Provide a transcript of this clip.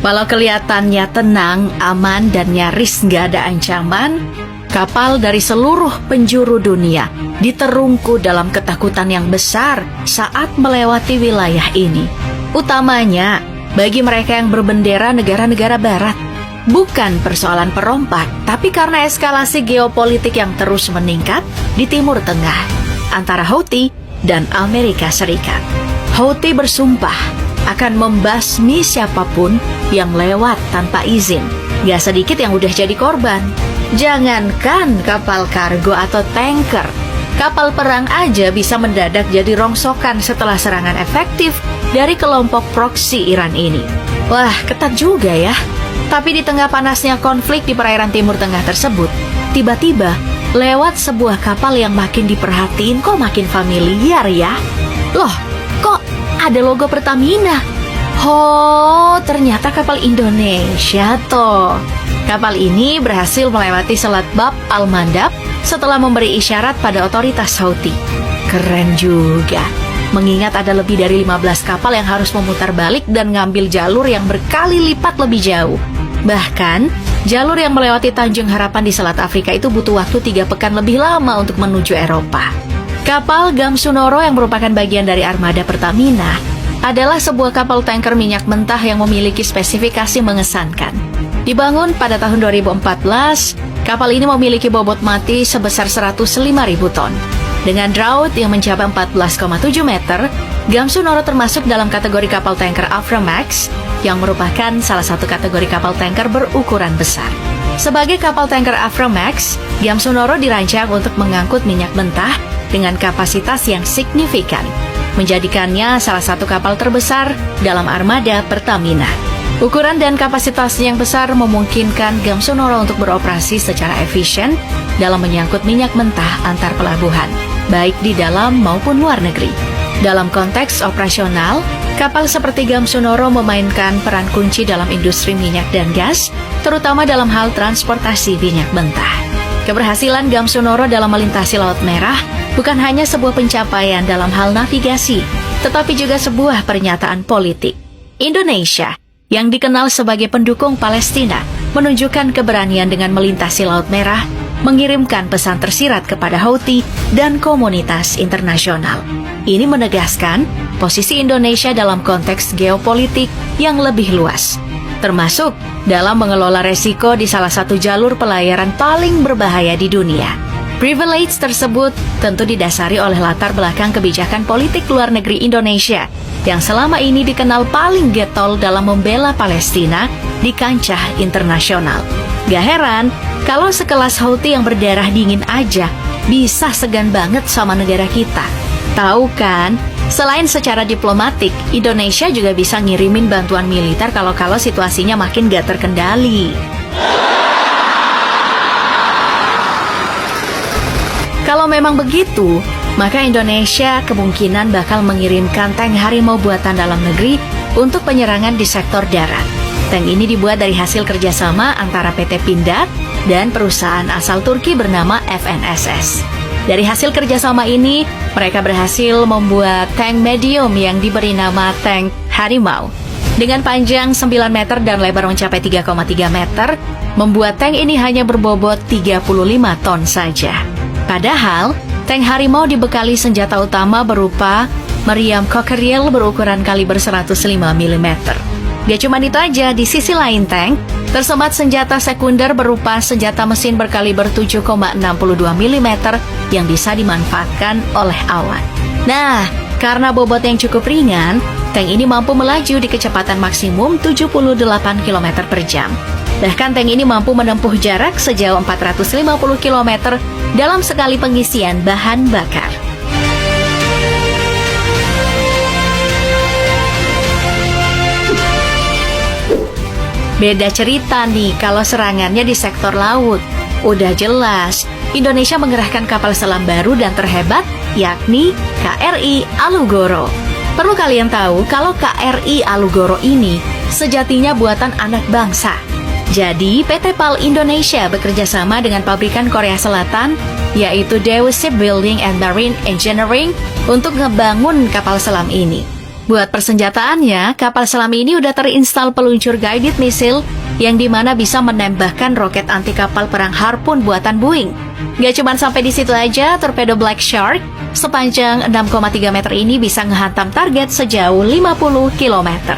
Walau kelihatannya tenang, aman, dan nyaris nggak ada ancaman, kapal dari seluruh penjuru dunia diterungku dalam ketakutan yang besar saat melewati wilayah ini. Utamanya bagi mereka yang berbendera negara-negara barat. Bukan persoalan perompak, tapi karena eskalasi geopolitik yang terus meningkat di Timur Tengah antara Houthi dan Amerika Serikat. Houthi bersumpah akan membasmi siapapun yang lewat tanpa izin. Gak sedikit yang udah jadi korban. Jangankan kapal kargo atau tanker, kapal perang aja bisa mendadak jadi rongsokan setelah serangan efektif dari kelompok proksi Iran ini. Wah, ketat juga ya. Tapi di tengah panasnya konflik di perairan Timur Tengah tersebut, tiba-tiba lewat sebuah kapal yang makin diperhatiin kok makin familiar ya. Loh, kok ada logo Pertamina? Oh, ternyata kapal Indonesia toh. Kapal ini berhasil melewati Selat Bab al-Mandab setelah memberi isyarat pada otoritas Houthi. Keren juga. Mengingat ada lebih dari 15 kapal yang harus memutar balik dan ngambil jalur yang berkali lipat lebih jauh. Bahkan, jalur yang melewati Tanjung Harapan di Selat Afrika itu butuh waktu 3 pekan lebih lama untuk menuju Eropa. Kapal Gamsunoro yang merupakan bagian dari armada Pertamina adalah sebuah kapal tanker minyak mentah yang memiliki spesifikasi mengesankan. Dibangun pada tahun 2014, kapal ini memiliki bobot mati sebesar 105.000 ton. Dengan draut yang mencapai 14,7 meter, Gamsunoro termasuk dalam kategori kapal tanker Aframax yang merupakan salah satu kategori kapal tanker berukuran besar. Sebagai kapal tanker Aframax, Gamsunoro dirancang untuk mengangkut minyak mentah dengan kapasitas yang signifikan, menjadikannya salah satu kapal terbesar dalam armada Pertamina. Ukuran dan kapasitasnya yang besar memungkinkan Gamsunoro untuk beroperasi secara efisien dalam menyangkut minyak mentah antar pelabuhan, baik di dalam maupun luar negeri. Dalam konteks operasional, kapal seperti Gamsunoro memainkan peran kunci dalam industri minyak dan gas, terutama dalam hal transportasi minyak mentah. Keberhasilan Gamsunoro dalam melintasi Laut Merah bukan hanya sebuah pencapaian dalam hal navigasi, tetapi juga sebuah pernyataan politik. Indonesia, yang dikenal sebagai pendukung Palestina, menunjukkan keberanian dengan melintasi Laut Merah, mengirimkan pesan tersirat kepada Houthi dan komunitas internasional. Ini menegaskan posisi Indonesia dalam konteks geopolitik yang lebih luas, termasuk dalam mengelola resiko di salah satu jalur pelayaran paling berbahaya di dunia. Privilege tersebut tentu didasari oleh latar belakang kebijakan politik luar negeri Indonesia yang selama ini dikenal paling getol dalam membela Palestina di kancah internasional. Gak heran kalau sekelas Houthi yang berdarah dingin aja bisa segan banget sama negara kita. Tahu kan, selain secara diplomatik, Indonesia juga bisa ngirimin bantuan militer kalau situasinya makin gak terkendali. Kalau memang begitu, maka Indonesia kemungkinan bakal mengirimkan tank harimau buatan dalam negeri untuk penyerangan di sektor darat. Tank ini dibuat dari hasil kerjasama antara PT Pindad dan perusahaan asal Turki bernama FNSS. Dari hasil kerjasama ini, mereka berhasil membuat tank medium yang diberi nama tank harimau. Dengan panjang 9 meter dan lebar mencapai 3,3 meter, membuat tank ini hanya berbobot 35 ton saja. Padahal, tank harimau dibekali senjata utama berupa meriam Cockerill berukuran kaliber 105 mm. Gak cuma itu aja, di sisi lain tank tersemat senjata sekunder berupa senjata mesin berkaliber 7,62 mm yang bisa dimanfaatkan oleh awan. Nah, karena bobot yang cukup ringan, tank ini mampu melaju di kecepatan maksimum 78 km per jam. Bahkan tank ini mampu menempuh jarak sejauh 450 km dalam sekali pengisian bahan bakar. Beda cerita nih kalau serangannya di sektor laut. Udah jelas, Indonesia mengerahkan kapal selam baru dan terhebat, yakni KRI Alugoro. Perlu kalian tahu kalau KRI Alugoro ini sejatinya buatan anak bangsa. Jadi, PT PAL Indonesia bekerja sama dengan pabrikan Korea Selatan, yaitu Daewoo Shipbuilding and Marine Engineering, untuk ngebangun kapal selam ini. Buat persenjataannya, kapal selam ini udah terinstal peluncur guided missile yang dimana bisa menembakkan roket anti kapal perang Harpoon buatan Boeing. Gak cuma sampai di situ aja, torpedo Black Shark sepanjang 6,3 meter ini bisa ngehantam target sejauh 50 km.